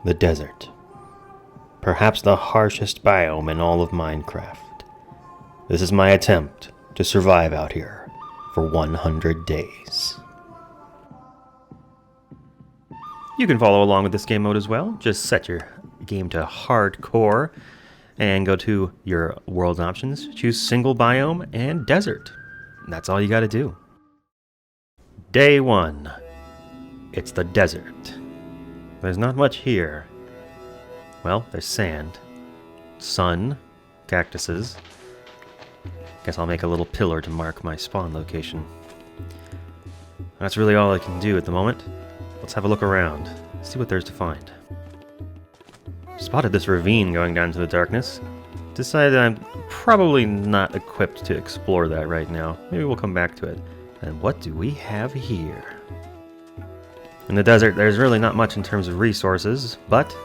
The desert. Perhaps the harshest biome in all of Minecraft. This is my attempt to survive out here for 100 days. You can follow along with this game mode as well. Just set your game to hardcore and go to your world options. Choose single biome and desert. That's all you gotta do. Day 1. It's the desert. There's not much here. Well, there's sand, sun, cactuses. Guess I'll make a little pillar to mark my spawn location. That's really all I can do at the moment. Let's have a look around, see what there's to find. Spotted this ravine going down to the darkness. Decided I'm probably not equipped to explore that right now. Maybe we'll come back to it. And what do we have here? In the desert, there's really not much in terms of resources, but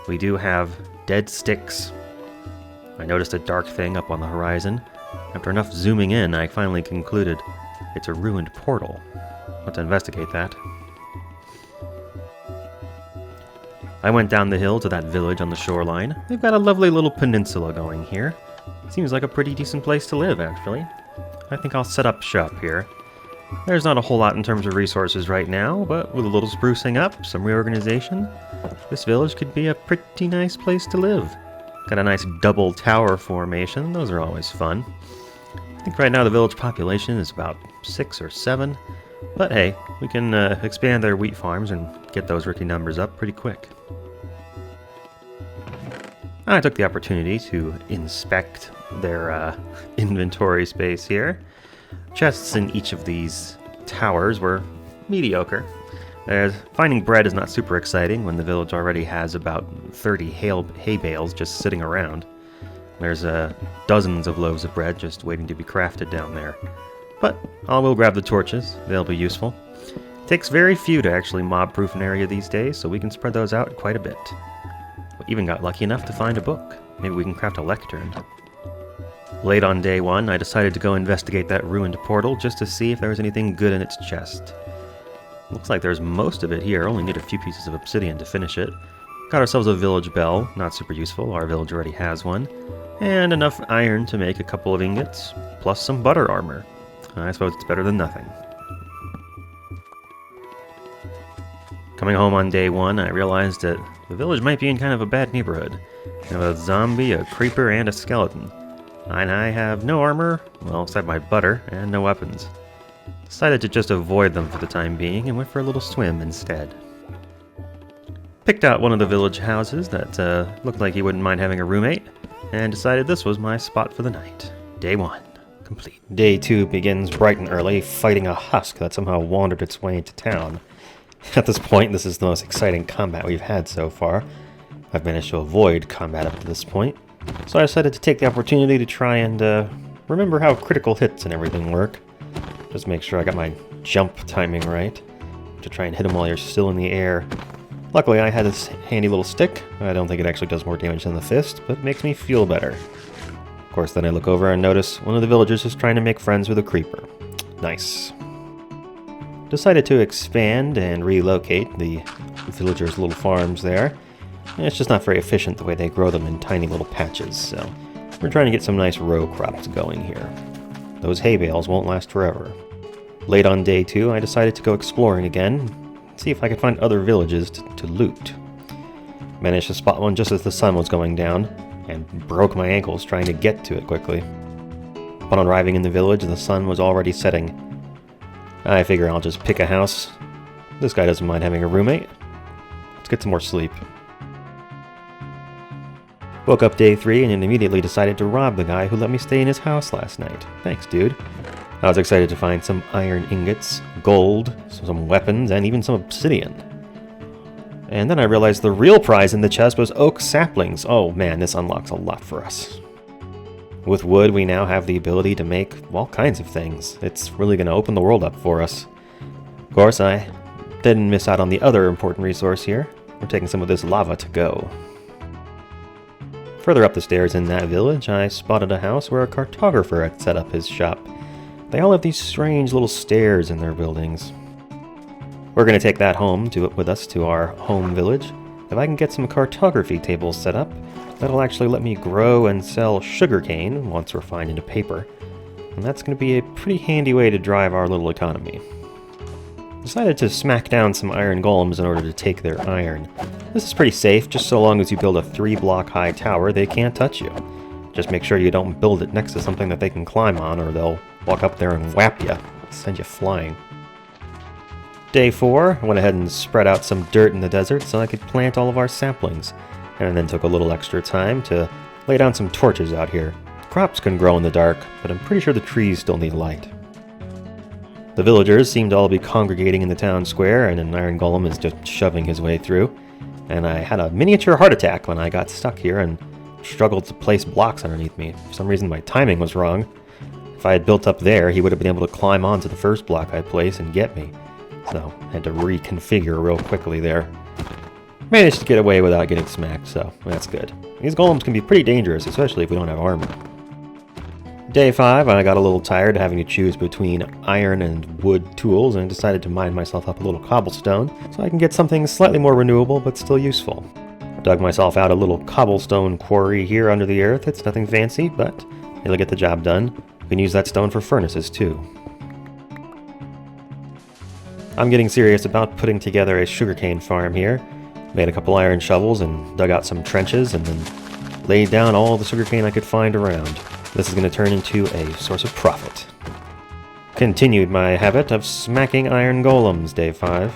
we do have dead sticks. I noticed a dark thing up on the horizon. After enough zooming in, I finally concluded it's a ruined portal. Let's investigate that. I went down the hill to that village on the shoreline. They've got a lovely little peninsula going here. Seems like a pretty decent place to live, actually. I think I'll set up shop here. There's not a whole lot in terms of resources right now, but with a little sprucing up, some reorganization, this village could be a pretty nice place to live. Got a nice double tower formation, those are always fun. I think right now the village population is about 6 or 7, but hey, we can expand their wheat farms and get those rookie numbers up pretty quick. I took the opportunity to inspect their inventory space here. Chests in each of these towers were mediocre. Finding bread is not super exciting when the village already has about 30 hay bales just sitting around. There's dozens of loaves of bread just waiting to be crafted down there. But I will grab the torches, they'll be useful. It takes very few to actually mob-proof an area these days, so we can spread those out quite a bit. We even got lucky enough to find a book. Maybe we can craft a lectern. Late on day 1, I decided to go investigate that ruined portal just to see if there was anything good in its chest. Looks like there's most of it here, only need a few pieces of obsidian to finish it. Got ourselves a village bell, not super useful, our village already has one. And enough iron to make a couple of ingots, plus some butter armor. I suppose it's better than nothing. Coming home on day 1, I realized that the village might be in kind of a bad neighborhood. We have a zombie, a creeper, and a skeleton. And I have no armor, well, except my butter, and no weapons. Decided to just avoid them for the time being and went for a little swim instead. Picked out one of the village houses that looked like he wouldn't mind having a roommate, and decided this was my spot for the night. Day 1, complete. Day 2 begins bright and early, fighting a husk that somehow wandered its way into town. At this point, this is the most exciting combat we've had so far. I've managed to avoid combat up to this point, so I decided to take the opportunity to try and remember how critical hits and everything work. Just make sure I got my jump timing right, to try and hit them while you're still in the air. Luckily, I had this handy little stick. I don't think it actually does more damage than the fist, but it makes me feel better. Of course, then I look over and notice one of the villagers is trying to make friends with a creeper. Nice. Decided to expand and relocate the villagers' little farms there. It's just not very efficient the way they grow them in tiny little patches, so we're trying to get some nice row crops going here. Those hay bales won't last forever. Late on day 2, I decided to go exploring again, see if I could find other villages to loot. Managed to spot one just as the sun was going down, and broke my ankles trying to get to it quickly. Upon arriving in the village, the sun was already setting. I figure I'll just pick a house. This guy doesn't mind having a roommate. Let's get some more sleep. Woke up day 3 and immediately decided to rob the guy who let me stay in his house last night. Thanks, dude. I was excited to find some iron ingots, gold, some weapons, and even some obsidian. And then I realized the real prize in the chest was oak saplings. Oh man, this unlocks a lot for us. With wood, we now have the ability to make all kinds of things. It's really going to open the world up for us. Of course, I didn't miss out on the other important resource here. We're taking some of this lava to go. Further up the stairs in that village, I spotted a house where a cartographer had set up his shop. They all have these strange little stairs in their buildings. We're going to take that home with us to our home village, if I can get some cartography tables set up, that'll actually let me grow and sell sugarcane once refined into paper. And that's going to be a pretty handy way to drive our little economy. Decided to smack down some iron golems in order to take their iron. This is pretty safe, just so long as you build a 3-block high tower, they can't touch you. Just make sure you don't build it next to something that they can climb on, or they'll walk up there and whap you, send you flying. Day 4, I went ahead and spread out some dirt in the desert so I could plant all of our saplings, and then took a little extra time to lay down some torches out here. Crops can grow in the dark, but I'm pretty sure the trees still need light. The villagers seem to all be congregating in the town square, and an iron golem is just shoving his way through. And I had a miniature heart attack when I got stuck here and struggled to place blocks underneath me. For some reason my timing was wrong. If I had built up there, he would have been able to climb onto the first block I placed and get me. So I had to reconfigure real quickly there. Managed to get away without getting smacked, so that's good. These golems can be pretty dangerous, especially if we don't have armor. Day 5, I got a little tired having to choose between iron and wood tools and decided to mine myself up a little cobblestone so I can get something slightly more renewable but still useful. Dug myself out a little cobblestone quarry here under the earth. It's nothing fancy, but it'll get the job done. You can use that stone for furnaces too. I'm getting serious about putting together a sugarcane farm here. Made a couple iron shovels and dug out some trenches and then laid down all the sugarcane I could find around. This is going to turn into a source of profit. Continued my habit of smacking iron golems, day 5.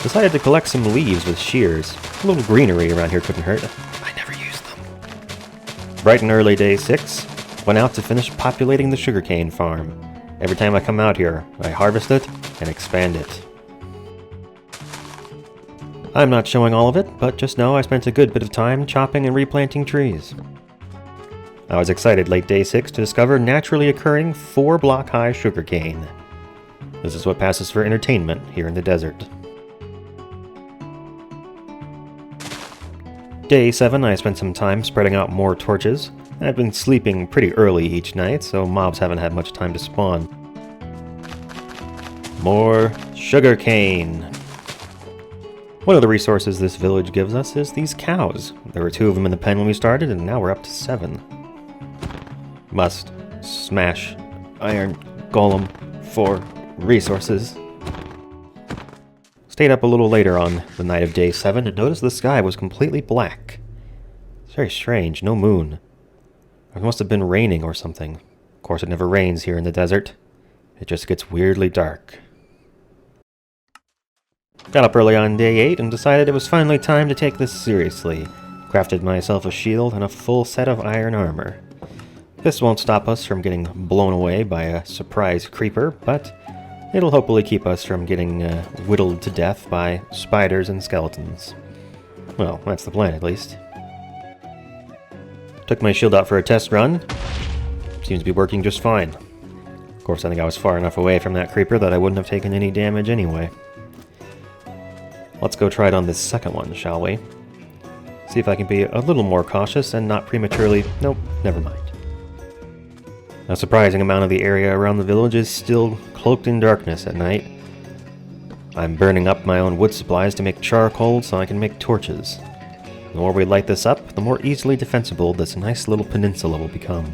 Decided to collect some leaves with shears. A little greenery around here couldn't hurt. I never used them. Bright and early day 6, went out to finish populating the sugarcane farm. Every time I come out here, I harvest it and expand it. I'm not showing all of it, but just know I spent a good bit of time chopping and replanting trees. I was excited late day 6 to discover naturally occurring 4-block high sugarcane. This is what passes for entertainment here in the desert. Day 7, I spent some time spreading out more torches. I've been sleeping pretty early each night, so mobs haven't had much time to spawn. More sugarcane. One of the resources this village gives us is these cows. There were 2 of them in the pen when we started, and now we're up to 7. Must smash iron golem for resources. Stayed up a little later on the night of day 7 and noticed the sky was completely black. It's very strange, no moon. It must have been raining or something. Of course it never rains here in the desert. It just gets weirdly dark. Got up early on day 8 and decided it was finally time to take this seriously. Crafted myself a shield and a full set of iron armor. This won't stop us from getting blown away by a surprise creeper, but it'll hopefully keep us from getting whittled to death by spiders and skeletons. Well, that's the plan at least. Took my shield out for a test run. Seems to be working just fine. Of course, I think I was far enough away from that creeper that I wouldn't have taken any damage anyway. Let's go try it on this second one, shall we? See if I can be a little more cautious and not prematurely... Nope, never mind. A surprising amount of the area around the village is still cloaked in darkness at night. I'm burning up my own wood supplies to make charcoal so I can make torches. The more we light this up, the more easily defensible this nice little peninsula will become.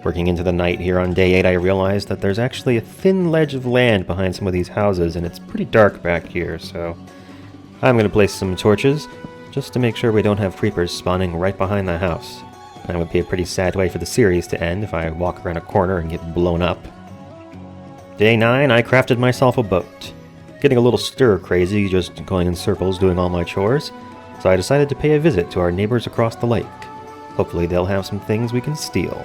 Working into the night here on day 8, I realized that there's actually a thin ledge of land behind some of these houses, and it's pretty dark back here, so I'm going to place some torches just to make sure we don't have creepers spawning right behind the house. That would be a pretty sad way for the series to end if I walk around a corner and get blown up. Day 9, I crafted myself a boat. Getting a little stir-crazy, just going in circles doing all my chores, so I decided to pay a visit to our neighbors across the lake. Hopefully they'll have some things we can steal.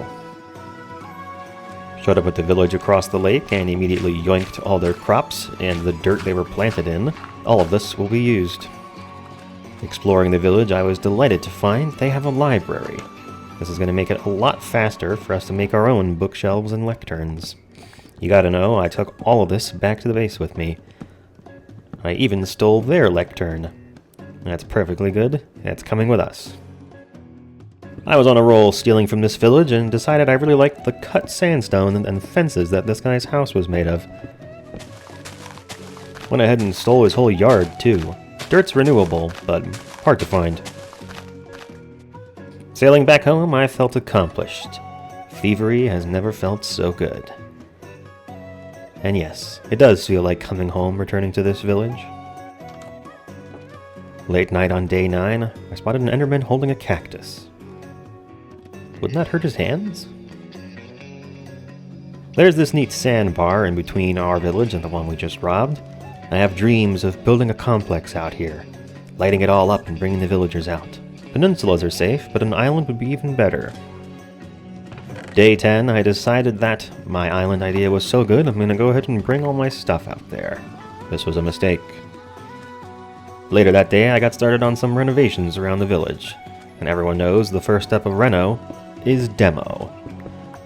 Showed up at the village across the lake and immediately yoinked all their crops and the dirt they were planted in. All of this will be used. Exploring the village, I was delighted to find they have a library. This is going to make it a lot faster for us to make our own bookshelves and lecterns. You gotta know, I took all of this back to the base with me. I even stole their lectern. That's perfectly good. It's coming with us. I was on a roll stealing from this village and decided I really liked the cut sandstone and fences that this guy's house was made of. Went ahead and stole his whole yard, too. Dirt's renewable, but hard to find. Sailing back home, I felt accomplished. Thievery has never felt so good. And yes, it does feel like coming home returning to this village. Late night on day 9, I spotted an Enderman holding a cactus. Wouldn't that hurt his hands? There's this neat sandbar in between our village and the one we just robbed. I have dreams of building a complex out here, lighting it all up and bringing the villagers out. Peninsulas are safe, but an island would be even better. Day 10, I decided that my island idea was so good, I'm gonna go ahead and bring all my stuff out there. This was a mistake. Later that day, I got started on some renovations around the village. And everyone knows the first step of reno is demo.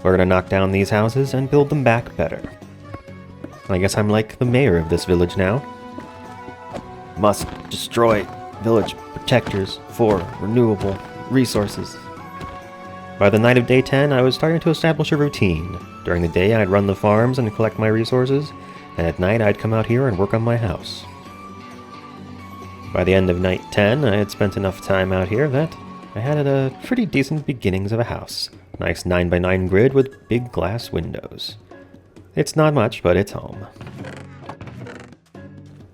We're gonna knock down these houses and build them back better. I guess I'm like the mayor of this village now. Must destroy village protectors for renewable resources. By the night of day 10, I was starting to establish a routine. During the day, I'd run the farms and collect my resources, and at night, I'd come out here and work on my house. By the end of night 10, I had spent enough time out here that I had a pretty decent beginnings of a house. Nice 9x9 grid with big glass windows. It's not much, but it's home.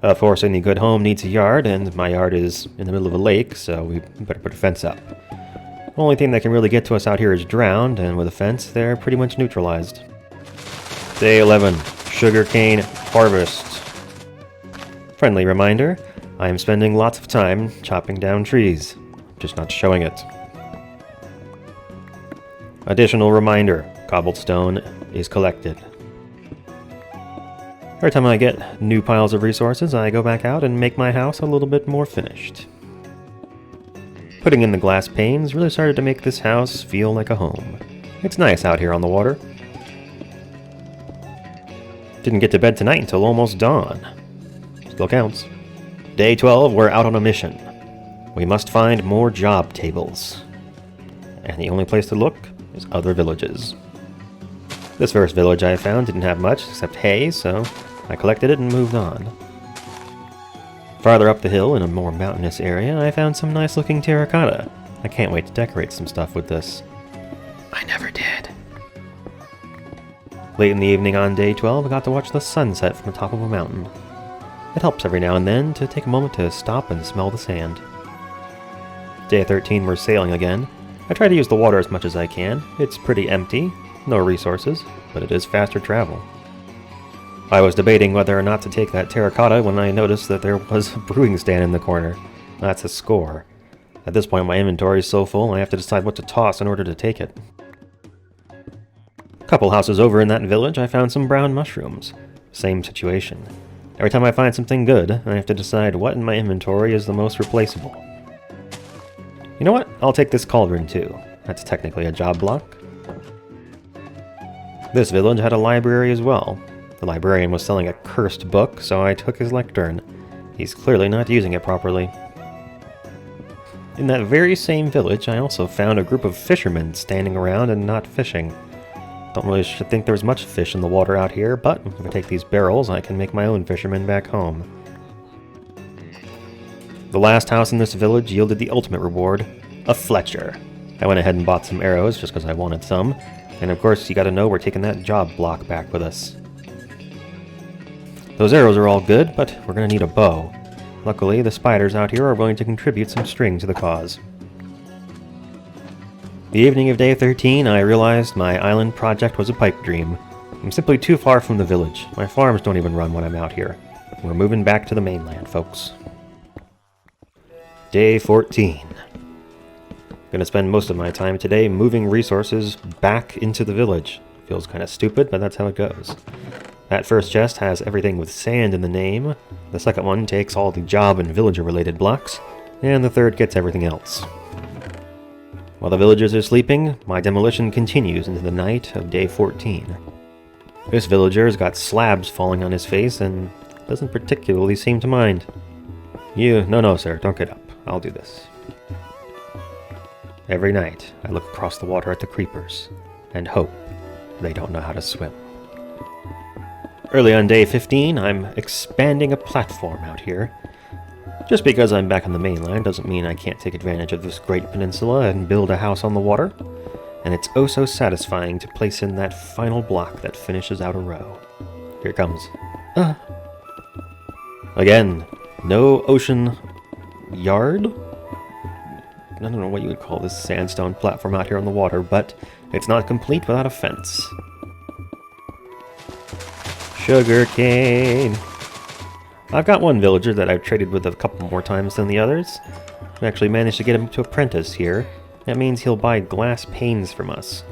Of course, any good home needs a yard, and my yard is in the middle of a lake, so we better put a fence up. The only thing that can really get to us out here is drowned, and with a fence, they're pretty much neutralized. Day 11, sugarcane harvest. Friendly reminder, I am spending lots of time chopping down trees, just not showing it. Additional reminder, cobblestone is collected. Every time I get new piles of resources, I go back out and make my house a little bit more finished. Putting in the glass panes really started to make this house feel like a home. It's nice out here on the water. Didn't get to bed tonight until almost dawn. Still counts. Day 12, we're out on a mission. We must find more job tables. And the only place to look is other villages. This first village I found didn't have much except hay, so I collected it and moved on. Farther up the hill, in a more mountainous area, I found some nice looking terracotta. I can't wait to decorate some stuff with this. I never did. Late in the evening on day 12, I got to watch the sunset from the top of a mountain. It helps every now and then to take a moment to stop and smell the sand. Day 13, we're sailing again. I try to use the water as much as I can. It's pretty empty, no resources, but it is faster travel. I was debating whether or not to take that terracotta when I noticed that there was a brewing stand in the corner. That's a score. At this point, my inventory is so full, I have to decide what to toss in order to take it. A couple houses over in that village, I found some brown mushrooms. Same situation. Every time I find something good, I have to decide what in my inventory is the most replaceable. You know what? I'll take this cauldron too. That's technically a job block. This village had a library as well. The librarian was selling a cursed book, so I took his lectern. He's clearly not using it properly. In that very same village, I also found a group of fishermen standing around and not fishing. Don't really think there's much fish in the water out here, but if I take these barrels, I can make my own fishermen back home. The last house in this village yielded the ultimate reward, a Fletcher. I went ahead and bought some arrows just because I wanted some, and of course you gotta know we're taking that job block back with us. Those arrows are all good, but we're gonna need a bow. Luckily, the spiders out here are willing to contribute some string to the cause. The evening of day 13, I realized my island project was a pipe dream. I'm simply too far from the village. My farms don't even run when I'm out here. We're moving back to the mainland, folks. Day 14. Gonna spend most of my time today moving resources back into the village. Feels kinda stupid, but that's how it goes. That first chest has everything with sand in the name, the second one takes all the job and villager-related blocks, and the third gets everything else. While the villagers are sleeping, my demolition continues into the night of day 14. This villager's got slabs falling on his face and doesn't particularly seem to mind. No sir, don't get up. I'll do this. Every night, I look across the water at the creepers and hope they don't know how to swim. Early on day 15, I'm expanding a platform out here. Just because I'm back on the mainland doesn't mean I can't take advantage of this great peninsula and build a house on the water. And it's oh so satisfying to place in that final block that finishes out a row. Here it comes. Again, no ocean yard? I don't know what you would call this sandstone platform out here on the water, but it's not complete without a fence. Sugarcane! I've got one villager that I've traded with a couple more times than the others. I actually managed to get him to apprentice here. That means he'll buy glass panes from us.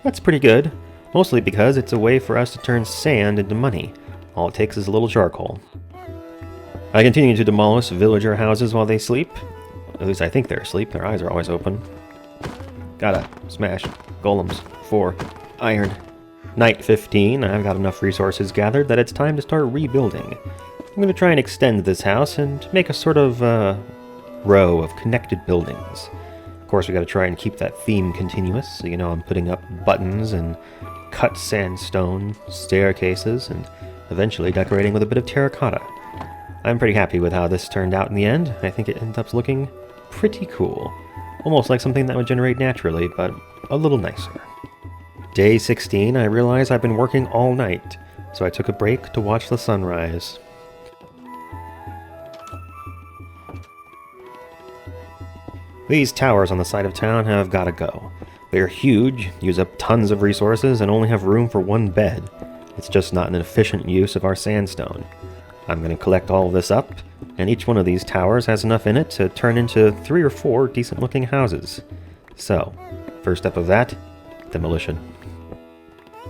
That's pretty good, mostly because it's a way for us to turn sand into money. All it takes is a little charcoal. I continue to demolish villager houses while they sleep. At least I think they're asleep, their eyes are always open. Gotta smash golems for iron. Night 15, I've got enough resources gathered that it's time to start rebuilding. I'm going to try and extend this house and make a sort of row of connected buildings. Of course, we got to try and keep that theme continuous, so you know I'm putting up buttons and cut sandstone, staircases, and eventually decorating with a bit of terracotta. I'm pretty happy with how this turned out in the end. I think it ends up looking pretty cool. Almost like something that would generate naturally, but a little nicer. Day 16, I realize I've been working all night, so I took a break to watch the sunrise. These towers on the side of town have gotta go. They're huge, use up tons of resources, and only have room for one bed. It's just not an efficient use of our sandstone. I'm going to collect all of this up, and each one of these towers has enough in it to turn into 3 or 4 decent-looking houses. So, first step of that, demolition.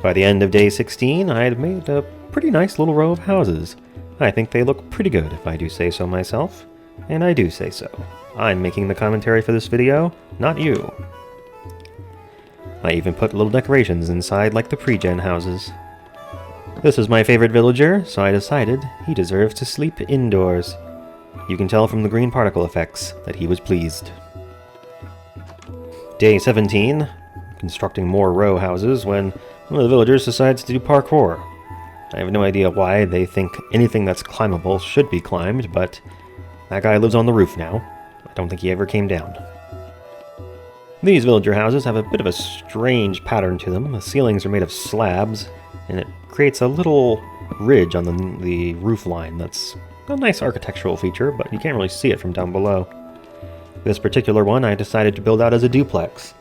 By the end of day 16, I had made a pretty nice little row of houses. I think they look pretty good, if I do say so myself. And I do say so. I'm making the commentary for this video, not you. I even put little decorations inside like the pre-gen houses. This is my favorite villager, so I decided he deserves to sleep indoors. You can tell from the green particle effects that he was pleased. Day 17, constructing more row houses when one of the villagers decides to do parkour. I have no idea why they think anything that's climbable should be climbed, but that guy lives on the roof now. I don't think he ever came down. These villager houses have a bit of a strange pattern to them. The ceilings are made of slabs, and it creates a little ridge on the roof line that's a nice architectural feature, but you can't really see it from down below. This particular one I decided to build out as a duplex.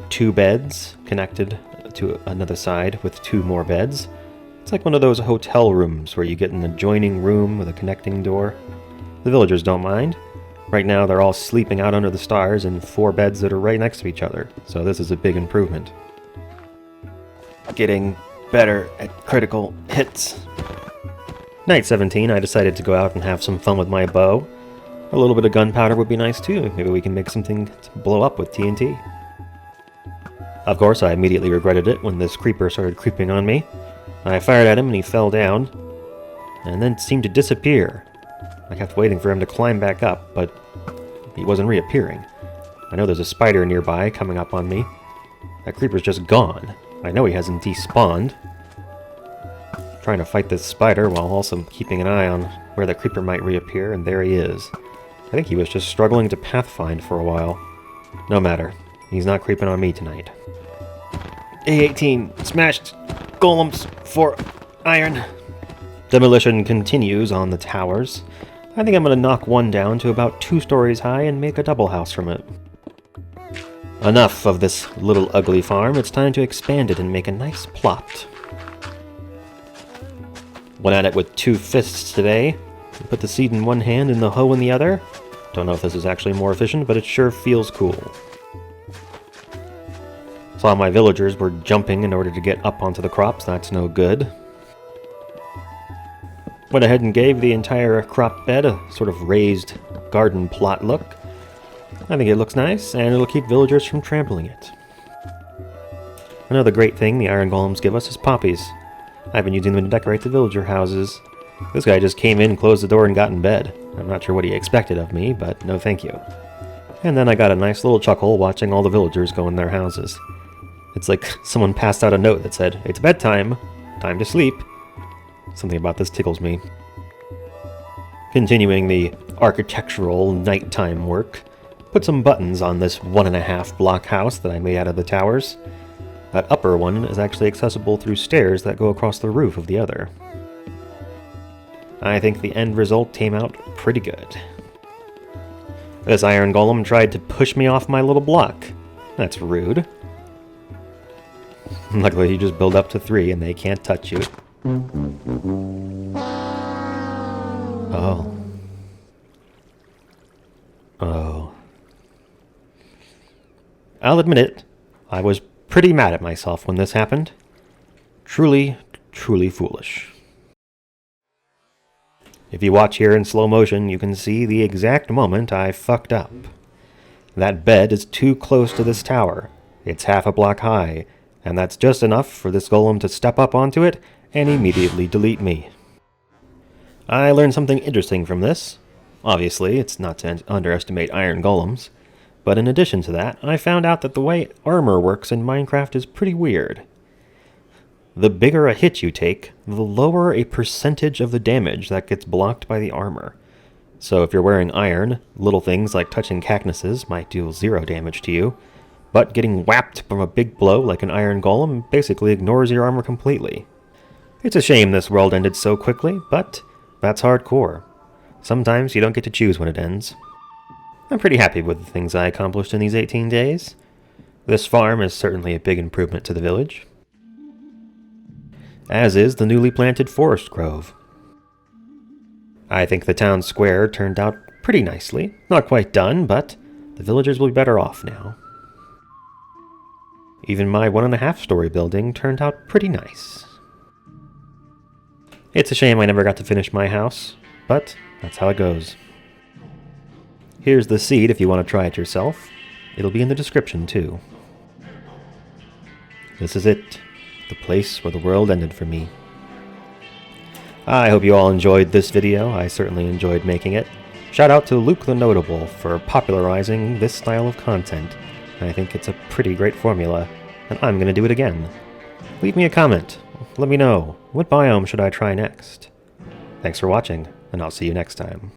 2 beds connected to another side with 2 more beds. It's like one of those hotel rooms where you get an adjoining room with a connecting door. The villagers don't mind. Right now they're all sleeping out under the stars in 4 beds that are right next to each other, so this is a big improvement. Getting better at critical hits. Night 17, I decided to go out and have some fun with my bow. A little bit of gunpowder would be nice too. Maybe we can make something to blow up with TNT. Of course, I immediately regretted it when this creeper started creeping on me. I fired at him and he fell down, and then seemed to disappear. I kept waiting for him to climb back up, but he wasn't reappearing. I know there's a spider nearby coming up on me. That creeper's just gone. I know he hasn't despawned. Trying to fight this spider while also keeping an eye on where that creeper might reappear, and there he is. I think he was just struggling to pathfind for a while. No matter. He's not creeping on me tonight. A18 smashed golems for iron. Demolition continues on the towers. I think I'm going to knock one down to about 2 stories high and make a double house from it. Enough of this little ugly farm, it's time to expand it and make a nice plot. Went at it with 2 fists today. Put the seed in one hand and the hoe in the other. Don't know if this is actually more efficient, but it sure feels cool. Saw my villagers were jumping in order to get up onto the crops, that's no good. Went ahead and gave the entire crop bed a sort of raised garden plot look. I think it looks nice, and it'll keep villagers from trampling it. Another great thing the iron golems give us is poppies. I've been using them to decorate the villager houses. This guy just came in, closed the door, and got in bed. I'm not sure what he expected of me, but no thank you. And then I got a nice little chuckle watching all the villagers go in their houses. It's like someone passed out a note that said, "It's bedtime, time to sleep." Something about this tickles me. Continuing the architectural nighttime work, put some buttons on this 1.5 block house that I made out of the towers. That upper one is actually accessible through stairs that go across the roof of the other. I think the end result came out pretty good. This iron golem tried to push me off my little block. That's rude. Luckily, you just build up to 3 and they can't touch you. Oh. Oh. I'll admit it, I was pretty mad at myself when this happened. Truly, truly foolish. If you watch here in slow motion, you can see the exact moment I fucked up. That bed is too close to this tower. It's half a block high, and that's just enough for this golem to step up onto it and immediately delete me. I learned something interesting from this. Obviously, it's not to underestimate iron golems, but in addition to that, I found out that the way armor works in Minecraft is pretty weird. The bigger a hit you take, the lower a percentage of the damage that gets blocked by the armor. So if you're wearing iron, little things like touching cactuses might do 0 damage to you, but getting whapped from a big blow like an iron golem basically ignores your armor completely. It's a shame this world ended so quickly, but that's hardcore. Sometimes you don't get to choose when it ends. I'm pretty happy with the things I accomplished in these 18 days. This farm is certainly a big improvement to the village, as is the newly planted forest grove. I think the town square turned out pretty nicely. Not quite done, but the villagers will be better off now. Even my 1.5-story building turned out pretty nice. It's a shame I never got to finish my house, but that's how it goes. Here's the seed if you want to try it yourself. It'll be in the description too. This is it. The place where the world ended for me. I hope you all enjoyed this video. I certainly enjoyed making it. Shout out to Luke the Notable for popularizing this style of content. I think it's a pretty great formula, and I'm going to do it again. Leave me a comment. Let me know, what biome should I try next? Thanks for watching, and I'll see you next time.